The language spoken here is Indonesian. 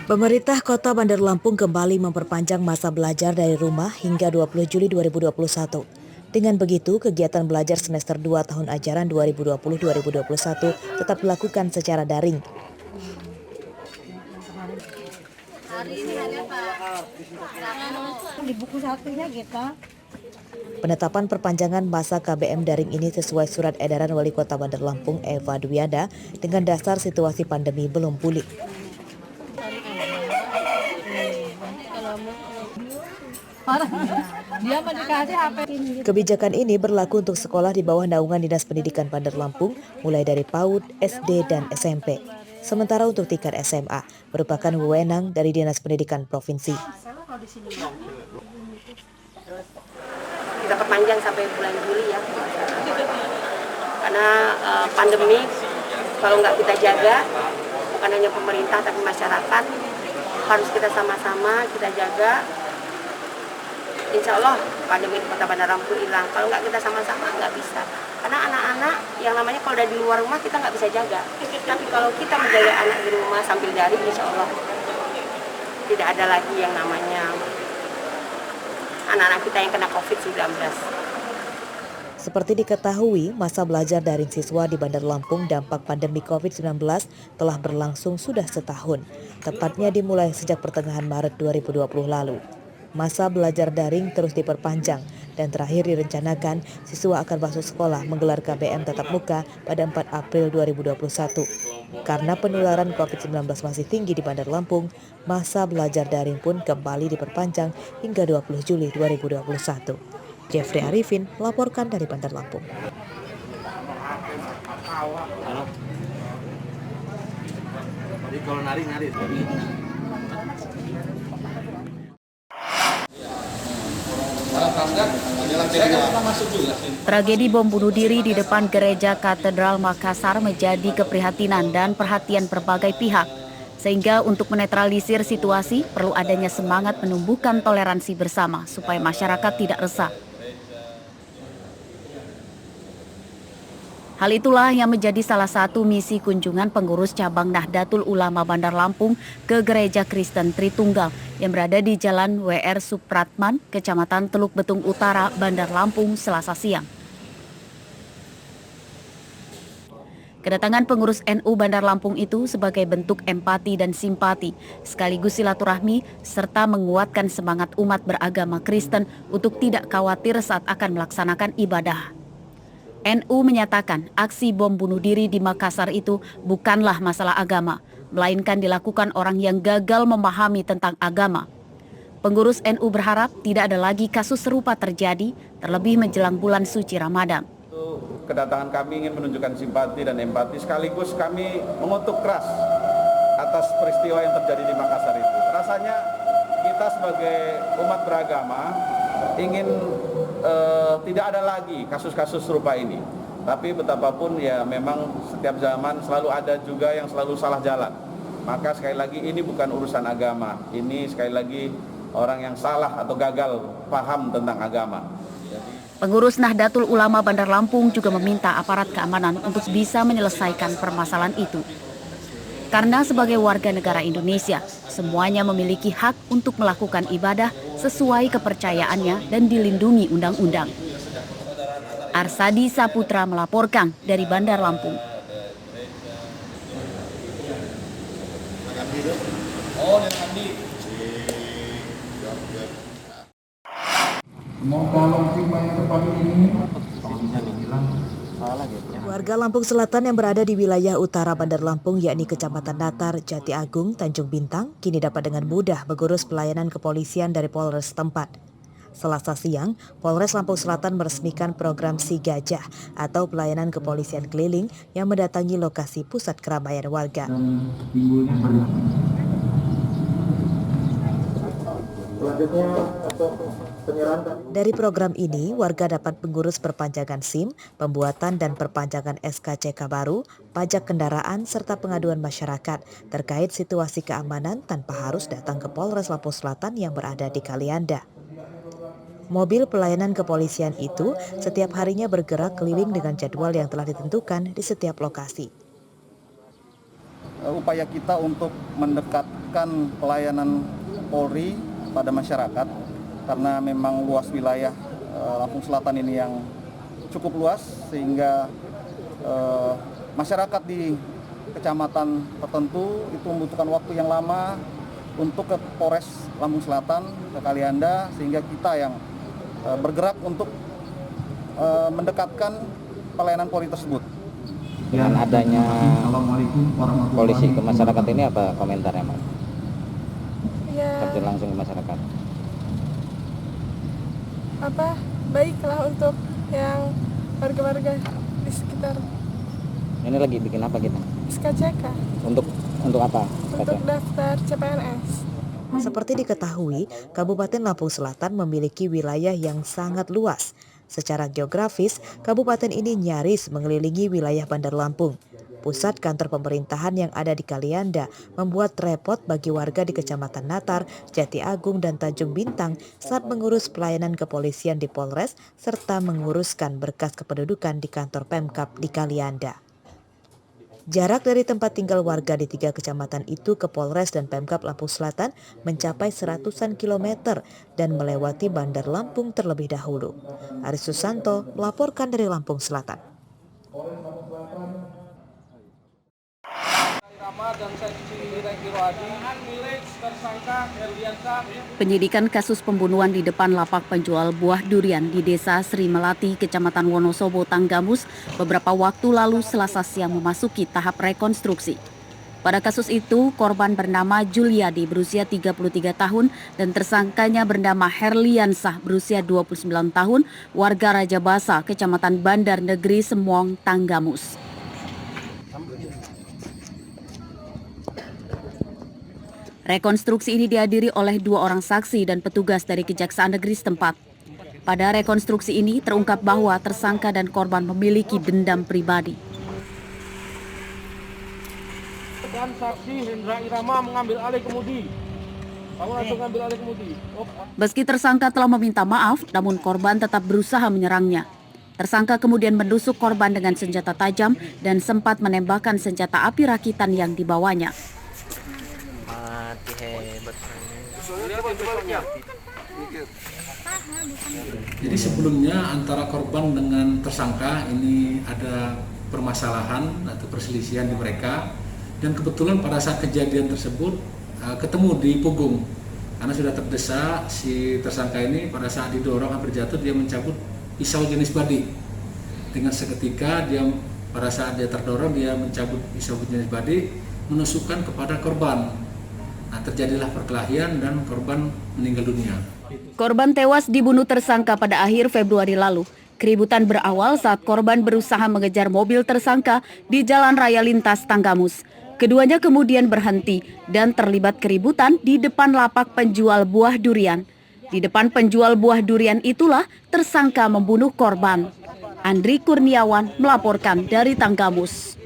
Pemerintah Kota Bandar Lampung kembali memperpanjang masa belajar dari rumah hingga 20 Juli 2021. Dengan begitu, kegiatan belajar semester 2 tahun ajaran 2020-2021 tetap dilakukan secara daring. Di buku satunya gitu. Penetapan perpanjangan masa KBM daring ini sesuai surat edaran Wali Kota Bandar Lampung Eva Dwianda dengan dasar situasi pandemi belum pulih. Dia mau dikasih HP. Kebijakan ini berlaku untuk sekolah di bawah naungan Dinas Pendidikan Bandar Lampung mulai dari PAUD, SD, dan SMP. Sementara untuk tingkat SMA merupakan wewenang dari Dinas Pendidikan Provinsi. Kita perpanjang sampai bulan Juli ya, karena pandemi kalau nggak kita jaga, bukan hanya pemerintah tapi masyarakat, harus kita sama-sama kita jaga. Insya Allah pandemi di Kota Bandar Lampung hilang. Kalau nggak kita sama-sama nggak bisa. Karena anak-anak yang namanya kalau udah di luar rumah kita nggak bisa jaga. Tapi kalau kita menjaga anak di rumah sambil daring, insya Allah tidak ada lagi yang namanya anak-anak kita yang kena COVID-19. Seperti diketahui, masa belajar daring siswa di Bandar Lampung dampak pandemi COVID-19 telah berlangsung sudah setahun, tepatnya dimulai sejak pertengahan Maret 2020 lalu. Masa belajar daring terus diperpanjang dan terakhir direncanakan siswa akan masuk sekolah menggelar KBM tatap muka pada 4 April 2021. Karena penularan COVID-19 masih tinggi di Bandar Lampung, masa belajar daring pun kembali diperpanjang hingga 20 Juli 2021. Jeffrey Arifin melaporkan dari Bandar Lampung. Jadi kalau nari. Tragedi bom bunuh diri di depan Gereja Katedral Makassar menjadi keprihatinan dan perhatian berbagai pihak. Sehingga untuk menetralisir situasi perlu adanya semangat menumbuhkan toleransi bersama supaya masyarakat tidak resah. Hal itulah yang menjadi salah satu misi kunjungan pengurus cabang Nahdlatul Ulama Bandar Lampung ke Gereja Kristen Tritunggal yang berada di Jalan W.R. Supratman, Kecamatan Teluk Betung Utara, Bandar Lampung, Selasa siang. Kedatangan pengurus NU Bandar Lampung itu sebagai bentuk empati dan simpati, sekaligus silaturahmi, serta menguatkan semangat umat beragama Kristen untuk tidak khawatir saat akan melaksanakan ibadah. NU menyatakan aksi bom bunuh diri di Makassar itu bukanlah masalah agama, melainkan dilakukan orang yang gagal memahami tentang agama. Pengurus NU berharap tidak ada lagi kasus serupa terjadi, terlebih menjelang bulan suci Ramadan. Kedatangan kami ingin menunjukkan simpati dan empati, sekaligus kami mengutuk keras atas peristiwa yang terjadi di Makassar itu. Rasanya kita sebagai umat beragama ingin tidak ada lagi kasus-kasus serupa ini. Tapi betapapun ya memang setiap zaman selalu ada juga yang selalu salah jalan. Maka sekali lagi ini bukan urusan agama. Ini sekali lagi orang yang salah atau gagal paham tentang agama. Pengurus Nahdlatul Ulama Bandar Lampung juga meminta aparat keamanan untuk bisa menyelesaikan permasalahan itu. Karena sebagai warga negara Indonesia, semuanya memiliki hak untuk melakukan ibadah sesuai kepercayaannya dan dilindungi undang-undang. Arsadi Saputra melaporkan dari Bandar Lampung. Warga Lampung Selatan yang berada di wilayah utara Bandar Lampung yakni Kecamatan Natar, Jati Agung, Tanjung Bintang kini dapat dengan mudah mengurus pelayanan kepolisian dari Polres setempat. Selasa siang, Polres Lampung Selatan meresmikan program Si Gajah atau pelayanan kepolisian keliling yang mendatangi lokasi pusat keramaian warga. Dari program ini, warga dapat mengurus perpanjangan SIM, pembuatan dan perpanjangan SKCK baru, pajak kendaraan, serta pengaduan masyarakat terkait situasi keamanan tanpa harus datang ke Polres Lampung Selatan yang berada di Kalianda. Mobil pelayanan kepolisian itu setiap harinya bergerak keliling dengan jadwal yang telah ditentukan di setiap lokasi. upaya kita untuk mendekatkan pelayanan Polri pada masyarakat, karena memang luas wilayah Lampung Selatan ini yang cukup luas, sehingga masyarakat di kecamatan tertentu itu membutuhkan waktu yang lama untuk ke Polres Lampung Selatan, ke Kalianda, sehingga kita yang bergerak untuk mendekatkan pelayanan Polri tersebut. Dengan adanya polisi ke masyarakat ini apa komentarnya, Mas? Ya, Terjun langsung ke masyarakat. Baiklah untuk yang warga-warga di sekitar. Ini lagi bikin apa kita? SKCK. Untuk apa? Untuk daftar CPNS. Seperti diketahui, Kabupaten Lampung Selatan memiliki wilayah yang sangat luas. Secara geografis, kabupaten ini nyaris mengelilingi wilayah Bandar Lampung. Pusat kantor pemerintahan yang ada di Kalianda membuat repot bagi warga di Kecamatan Natar, Jati Agung, dan Tanjung Bintang saat mengurus pelayanan kepolisian di Polres serta menguruskan berkas kependudukan di kantor Pemkab di Kalianda. Jarak dari tempat tinggal warga di 3 kecamatan itu ke Polres dan Pemkab Lampung Selatan mencapai 100-an kilometer dan melewati Bandar Lampung terlebih dahulu. Aris Susanto melaporkan dari Lampung Selatan. Penyidikan kasus pembunuhan di depan lapak penjual buah durian di Desa Sri Melati, Kecamatan Wonosobo, Tanggamus beberapa waktu lalu Selasa siang memasuki tahap rekonstruksi. Pada kasus itu, korban bernama Juliadi berusia 33 tahun dan tersangkanya bernama Herliansah berusia 29 tahun, warga Rajabasa, Kecamatan Bandar Negeri Semong, Tanggamus. Rekonstruksi ini dihadiri oleh 2 orang saksi dan petugas dari Kejaksaan Negeri setempat. Pada rekonstruksi ini terungkap bahwa tersangka dan korban memiliki dendam pribadi. Dan saksi Hendra Irama mengambil alih kemudi. Kamu langsung ambil alih kemudi. Meski tersangka telah meminta maaf, namun korban tetap berusaha menyerangnya. Tersangka kemudian menusuk korban dengan senjata tajam dan sempat menembakkan senjata api rakitan yang dibawanya. Jadi sebelumnya antara korban dengan tersangka ini ada permasalahan atau perselisihan di mereka, dan kebetulan pada saat kejadian tersebut ketemu di punggung karena sudah terdesak. Si tersangka ini pada saat didorong hampir jatuh, dia mencabut pisau jenis badi. Dengan seketika dia pada saat dia terdorong, dia mencabut pisau jenis badi, menusukkan kepada korban. Nah, terjadilah perkelahian dan korban meninggal dunia. Korban tewas dibunuh tersangka pada akhir Februari lalu. Keributan berawal saat korban berusaha mengejar mobil tersangka di Jalan Raya Lintas Tanggamus. Keduanya kemudian berhenti dan terlibat keributan di depan lapak penjual buah durian. Di depan penjual buah durian itulah tersangka membunuh korban. Andri Kurniawan melaporkan dari Tanggamus.